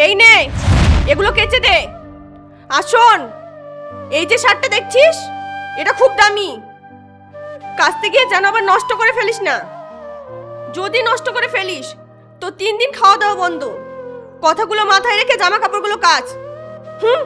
এই নে, এগুলো কেচে দে। আর শোন, এই যে শার্টটা দেখছিস, এটা খুব দামি। কাচতে গিয়ে যেন আবার নষ্ট করে ফেলিস না। যদি নষ্ট করে ফেলিস তো 3 দিন খাওয়া দাওয়া বন্ধ। কথাগুলো মাথায় রেখে জামা কাপড়গুলো কাচ। হুম।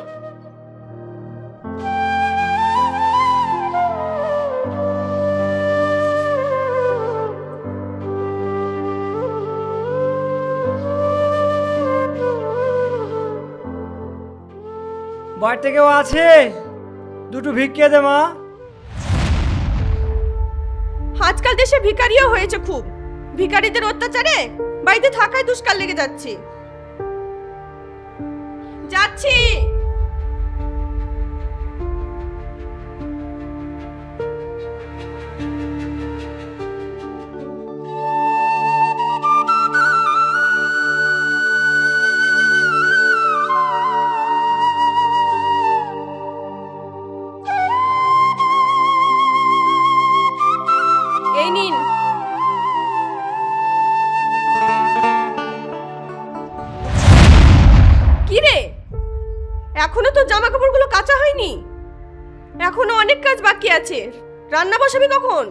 বাড়িতে কেউ আছে? দুটো ভিক্ষে দে মা। আজকাল দেশে ভিখারিও হয়েছে খুব। ভিখারিদের অত্যাচারে বাড়িতে থাকাই দুষ্কার লেগে যাচ্ছে। যাচ্ছি। এই নিন। কি রে, এখনো তো জামা কাপড়গুলো কাচা হয়নি? এখনো অনেক কাজ বাকি আছে। রান্না বসাবি কখন?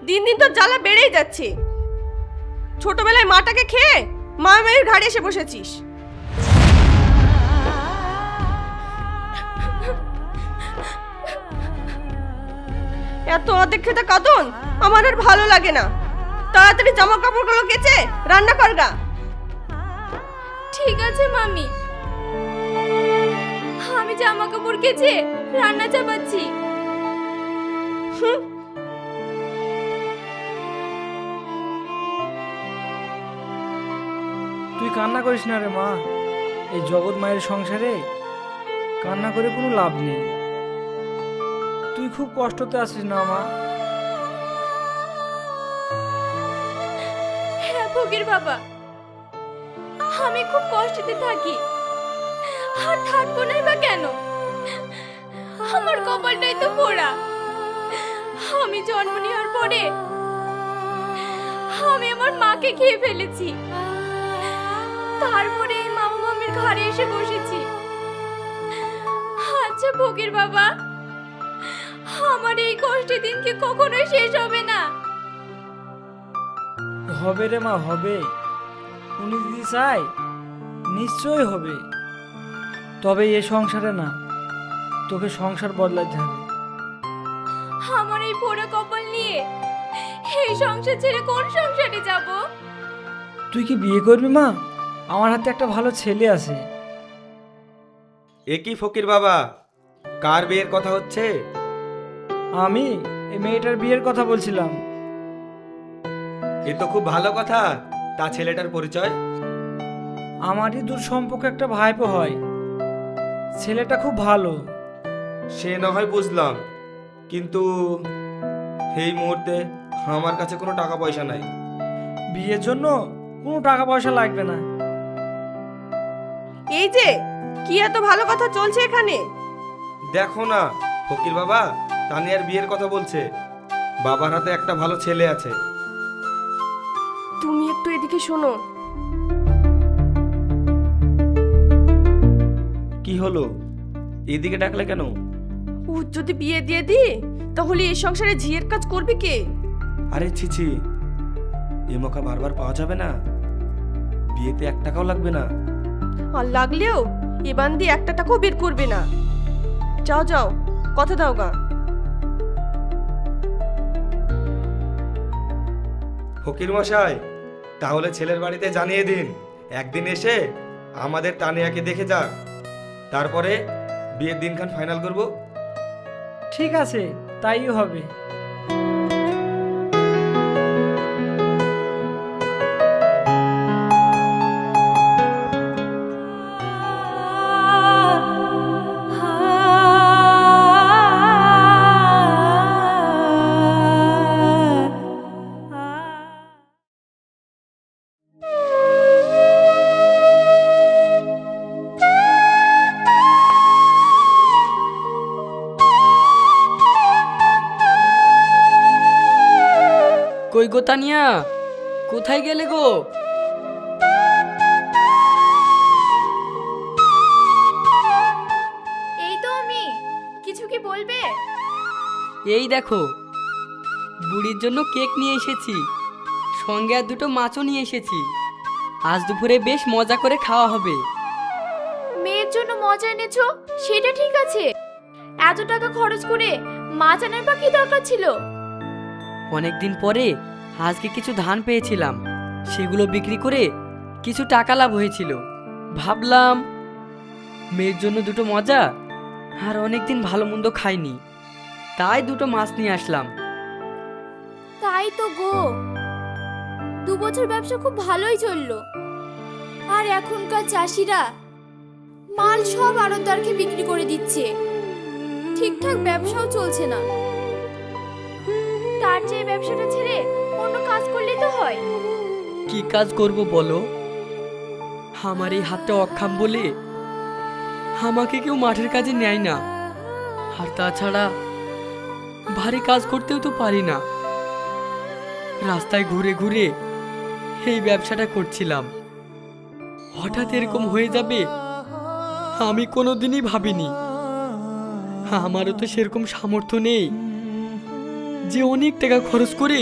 দিন দিন তো জ্বালা বেড়েই যাচ্ছে। ছোটবেলায় মাটাকে খেয়ে মায়ের ঘাড়ে এসে বসেছিস। এত অদেক্ষেতা কাঁদন আমার আর ভালো লাগে না। তাড়াতাড়ি জামা কাপড়গুলো কেচে রান্না কর গা। ঠিক আছে মামি, আমি জামা কাপড় কেচে রান্না চাপাচ্ছি। তুই কান্না করিস না রে মা। এই জগৎ মায়ের সংসারে কান্না করে কোনো লাভ নেই। তুই খুব কষ্টতে আছিস না মা? হ্যাঁ ফকির বাবা, আমি খুব কষ্টে থাকি। আর থাকবো না বা কেন? আমার কপালটাই তো পোড়া। আমি জন্ম নেওয়ার পরে আমি আমার মাকে খেয়ে ফেলেছি। তারপরে এই মামা মামির ঘরে এসে বসেছি। আচ্ছা ফকির বাবা, আমার এই কষ্টের দিন কি কখনোই শেষ হবে না? হবে রে মা, হবে। উনি যদি চাই নিশ্চয়ই হবে। তবে এ সংসারে না, তোকে সংসার বদলাতে হবে। আমার এই পোড়া কপাল নিয়ে এই সংসার ছেড়ে কোন সংসারে যাব? তুই কি বিয়ে করবি মা? আমার হাতে একটা ভালো ছেলে আছে। এ কি ফকির বাবা, কার বিয়ের কথা হচ্ছে? আমি এই মেয়েটার বিয়ের কথা বলছিলাম। এ তো খুব ভালো কথা। তা ছেলেটার পরিচয়? আমারই দূর সম্পর্কে একটা ভাইপো হয়। ছেলেটা খুব ভালো। সে না হয় বুঝলাম, কিন্তু এই মুহূর্তে আমার কাছে কোনো টাকা পয়সা নাই। বিয়ের জন্য কোনো টাকা পয়সা লাগবে না। এই যে কি এত ভালো কথা চলছে এখানে? দেখো না ফকির বাবা, তানিয়ার বিয়ের কথা বলছে। বাবার হাতে একটা ভালো ছেলে আছে। তুমি একটু এদিকে শোনো। কি হলো, এদিকে ডাকলে কেন? ও যদি বিয়ে দিয়ে দিই তাহলে এই সংসারে ঝিয়ের কাজ করবে কে? আরে ছিছি, এ মৌকা বারবার পাওয়া যাবে না। বিয়েতে 1 টাকাও লাগবে না। আর লাগলেও এ বান্দি একটা টাকাও বের করবে না। যাও যাও, কথা দাও গা। ফকির মশাই, তাহলে ছেলের বাড়িতে জানিয়ে দিন, একদিন এসে আমাদের তানিয়াকে দেখে যাক। তারপরে বিয়ের দিনখান ফাইনাল করব। ঠিক আছে, তাই হবে। কই গো তানিয়া, কোথায় গেলে গো? এই দেখো, বুড়ির জন্য কেক নিয়ে এসেছি, সঙ্গে আর দুটো মাছও নিয়ে এসেছি। আজ দুপুরে বেশ মজা করে খাওয়া হবে। মেয়ের জন্য মজা এনেছো সেটা ঠিক আছে, এত টাকা খরচ করে মাছ আনার বা কি দরকার ছিল? অনেকদিন পরে আজকে কিছু ধান পেয়েছিলাম, সেগুলো বিক্রি করে কিছু টাকা লাভ হয়েছিল। ভাবলাম মেয়ের জন্য দুটো মজা, আর অনেকদিন ভালো মন্দ খাইনি, তাই দুটো মাছ নিয়ে আসলাম। তাই তো গো, 2 বছর ব্যবসা খুব ভালোই চললো, আর এখনকার চাষিরা মাল সব আড়তদারকে বিক্রি করে দিচ্ছে, ঠিকঠাক ব্যবসাও চলছে না। তার চেয়ে ব্যবসাটা ছেড়ে অন্য কাজ করলেই তো হয়। কি কাজ করব বলো? আমার এই হাতটা অক্ষম বলে আমাকে কেউ মাঠের কাজে নেয় না, আর তাছাড়া ভারী কাজ করতেও তো পারি না। রাস্তায় ঘুরে ঘুরে এই ব্যবসাটা করছিলাম, হঠাৎ এরকম হয়ে যাবে আমি কোনোদিনই ভাবিনি। আমারও তো সেরকম সামর্থ্য নেই যে অনেক টাকা খরচ করে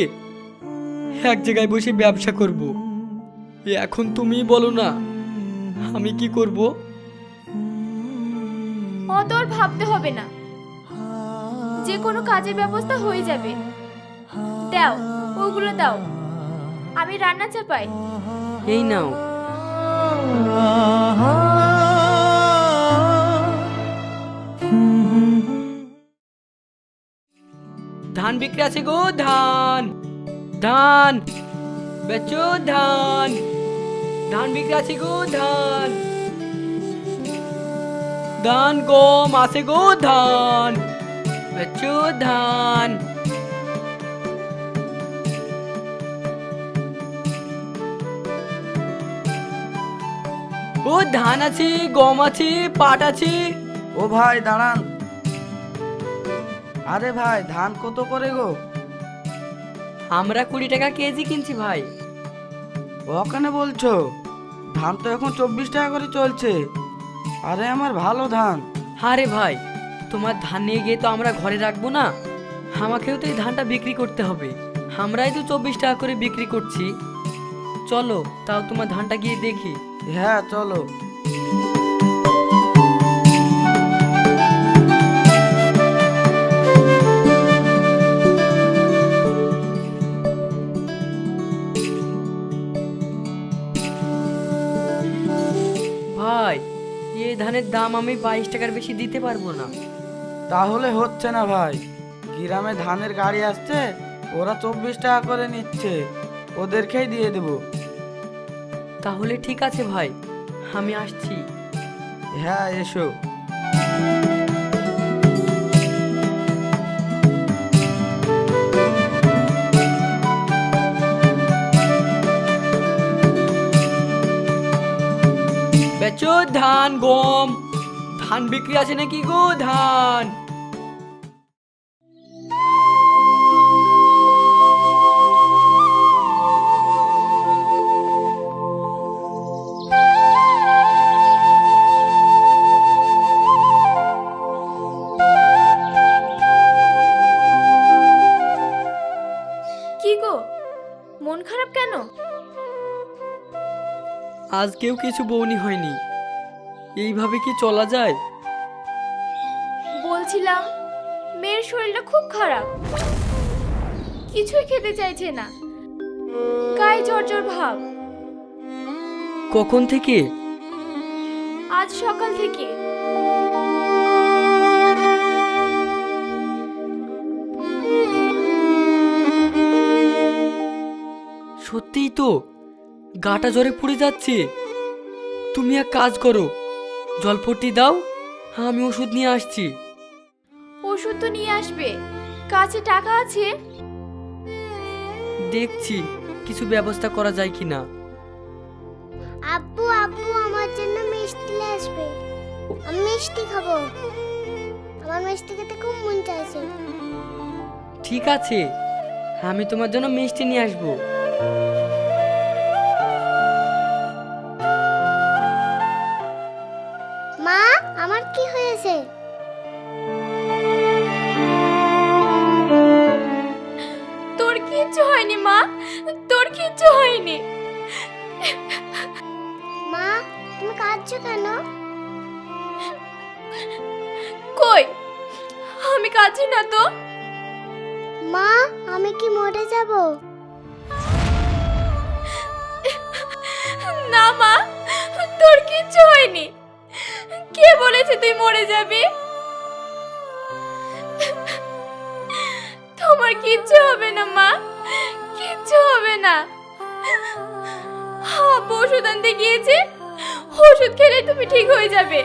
এক জায়গায় বসে ব্যবসা করব। এখন তুমি বলো না আমি কি করব? অত আর ভাবতে হবে না, যে কোনো কাজের ব্যবস্থা হয়ে যাবে। দাও, ওগুলো দাও, আমি রান্না চাপাই। এই নাও। ধান বিক্রি আছে গো, ধান ধান বেচো, ধান ধান বিক্রি আছে গো, ধান ধান গম আছে গো, ধান বেচো, ধান। ও ধান আছে, গম আছে, পাট আছে। ও ভাই দাঁড়ান। আরে ভাই ধান কত করে গো? আমরা 20 টাকা কেজি কিনছি ভাই। ওখানে বলছো? ধান তো এখন 24 টাকা করে চলছে। আরে আমার ভালো ধান। আরে ভাই, তোমার ধান নিয়ে গিয়ে তো আমরা ঘরে রাখবো না, আমাকেও তো এই ধানটা বিক্রি করতে হবে। আমরাই তো 24 টাকা করে বিক্রি করছি। চলো তাও তোমার ধানটা গিয়ে দেখি। হ্যাঁ চলো। ভাই, এই ধানের দাম আমি 22 টাকার বেশি দিতে পারবো না। তাহলে হচ্ছে না ভাই, গ্রামে ধানের গাড়ি আসছে, ওরা 24 টাকা করে নিচ্ছে, ওদেরকেই দিয়ে দেবো। তাহলে ঠিক আছে ভাই, আমি আসছি। হ্যাঁ এসো। বেচো ধান, গম ধান বিক্রি আছে নাকি গো, ধান? কি গো, মন খারাপ কেন? আজকেও কিছু বউনি হয়নি, এইভাবে কি চলা যায়? বলছিলাম মেয়ের শরীরটা খুব খারাপ, কিছুই খেতে চাইছে না, গায়ে জ্বর জ্বর ভাব। কখন থেকে? আজ সকাল থেকে। সত্যিই তো, গাটা জ্বরে পুড়ে যাচ্ছে। তুমি এক কাজ করো, জলপট্টি দাও, আমি ওষুধ নিয়ে আসছি। ওষুধ তো নিয়ে আসবে, কাছে টাকা আছে? দেখছি কিছু ব্যবস্থা করা যায় কিনা। আব্বু আব্বু আমার জন্য মিষ্টি আসবে, আমি মিষ্টি খাবো, আমার মিষ্টি খেতে খুব মন চাইছে। ঠিক আছে, আমি তোমার জন্য মিষ্টি নিয়ে আসবো। মা, আমার কি হয়েছে? কিচ্ছু হয়নি মা, তোর কিচ্ছু হয়নি। মা তুমি কাঁদছো কেন? কই, আমি কাঁদছি না তো। মা আমি কি মরে যাব? না মা, তোর কিচ্ছু হয়নি। কে বলেছে তুই মরে যাবি? তোমার কিচ্ছু হবে না মা, কিচ্ছু হবে না। আপু ওষুধ আনতে গিয়েছে, ওষুধ খেলে তুমি ঠিক হয়ে যাবে।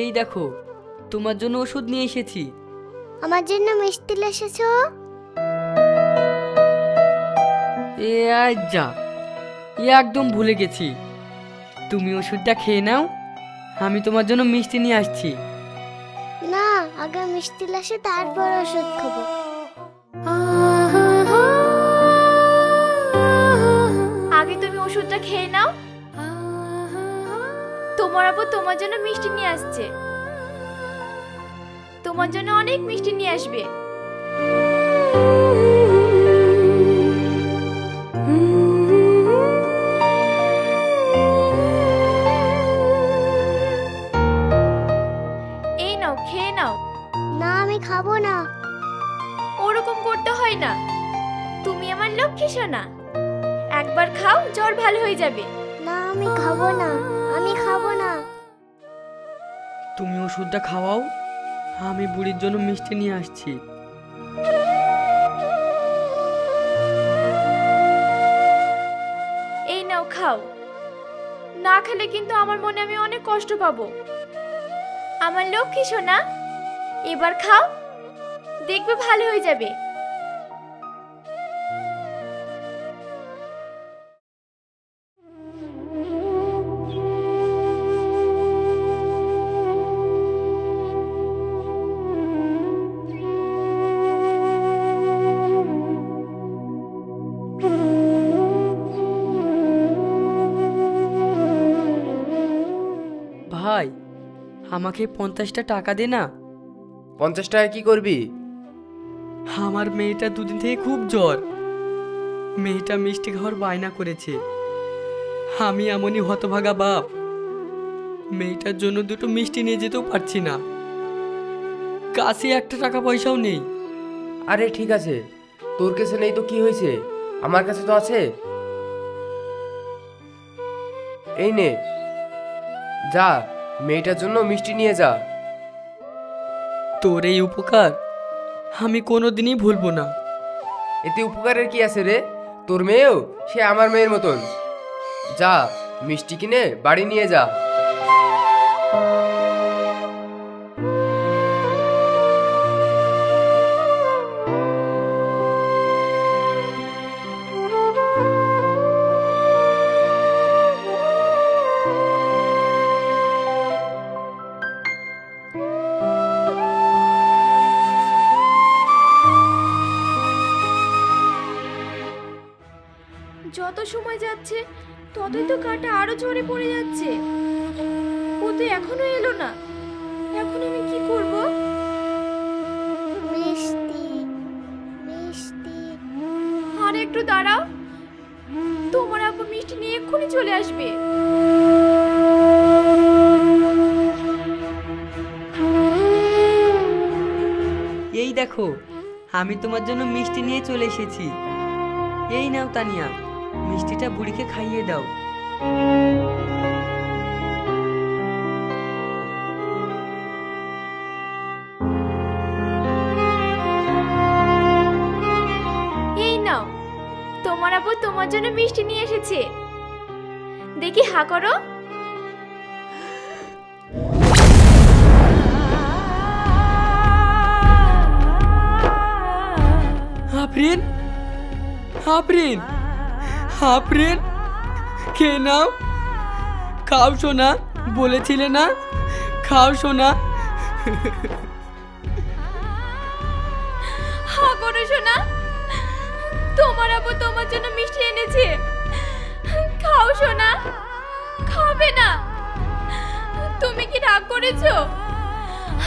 এই দেখো, তোমার জন্য ওষুধ নিয়ে এসেছি। আমার জন্য মিষ্টি নিয়ে এসেছো? এ আজ যা, এ একদম ভুলে গেছি। তুমি ওষুধটা খেয়ে নাও, আমি তোমার জন্য মিষ্টি নিয়ে আসছি। না, আগে মিষ্টি লাসে তারপর ওষুধ খাবো। আগে তুমি ওষুধটা খেয়ে নাও, তোমার আপু তোমার জন্য মিষ্টি নিয়ে আসছে। তোমার জন্য অনেক মিষ্টি নিয়ে আসবে। এই নাও, খেয়ে নাও। না আমি খাবো না। ওরকম করতে হয় না, তুমি আমার লক্ষ্মী সোনা। একবার খাও, জ্বর ভালো হয়ে যাবে। না আমি খাবো না, আমি খাবো না। তুমি ওষুধটা খাওয়াও, আমি বুড়ির জন্য মিষ্টি নিয়ে আসছি। এই নাও খাও। না খেলে কিন্তু আমার মনে আমি অনেক কষ্ট পাবো। আমার লক্ষ্মী সোনা, এবার খাও, দেখবে ভালো হয়ে যাবে। ভাই, আমাকে 50টা টাকা দে না। 50 টাকা কি করবি? আমার মেয়েটা দুদিন থেকে খুব জ্বর। মেয়েটা মিষ্টি খাওয়ার বায়না করেছে। আমি এমনই হতভাগা বাপ, মেয়েটার জন্য দুটো মিষ্টি নিয়ে যেতেও পারছি না। কাছে একটা টাকা পয়সাও নেই। আরে ঠিক আছে, তোর কাছে নেই তো কি হয়েছে, আমার কাছে তো আছে। এই নে, যা মেয়েটার জন্য মিষ্টি নিয়ে যা। তোর এই উপকার আমি কোনোদিনই ভুলবো না। এতে উপকারের কি আছে রে? তোর মেয়েও সে আমার মেয়ের মতন। যা মিষ্টি কিনে বাড়ি নিয়ে যা। যত সময় যাচ্ছে ততই তো কাটা আরো ঝরে পড়ে যাচ্ছে। ও তো এখনো এলো না, এখন আমি কি করব? মিষ্টি মিষ্টি। আর একটু দাঁড়াও, তোমার আপু মিষ্টি নিয়ে এক্ষুনি চলে আসবে। এই দেখো, আমি তোমার জন্য মিষ্টি নিয়ে চলে এসেছি। এই নাও তানিয়া, মিষ্টিটা বুড়িকে খাইয়ে দাও। এই নাও, তোমার আপু তোমার জন্য মিষ্টি নিয়ে এসেছে। দেখি হা করো। আফরিন, আফরিন, আফরিন, খেয়ে নাও। খাও সোনা, বলেছিলে না? খাও সোনা। হা করো শোনা, তোমার আব্বু তোমার জন্য মিষ্টি এনেছে, খাও শোনা। খাবে না? তুমি কি রাগ করেছো?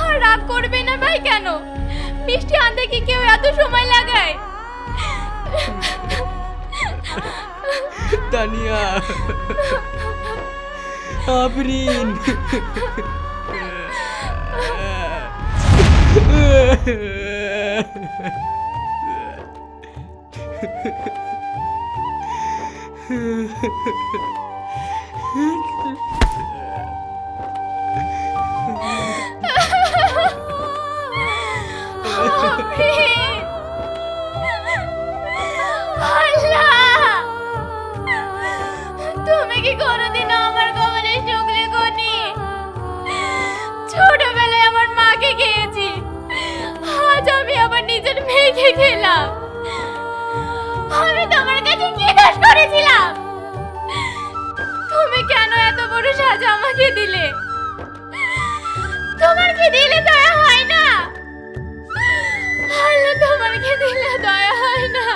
আর রাগ করবে না ভাই কেন? মিষ্টি আনতে কি কেউ এত সময় লাগায়? তানিয়া, আফরিন। আল্লাহ, তুমি কি কোনোদিন আমার কবলে শুকলে কোনি? ছোটবেলায় আমার মাকে খেয়েছি, আজ আমি আমার নিজের মেয়েকে খেলাম। আমি তোমার কাছে কি দোষ করেছিলাম? তুমি কেন এত বড় সাজা আমাকে দিলে? তোমার কি দিলে দয়া হয় না? আল্লাহ, তোমার কি দিলে দয়া হয় না?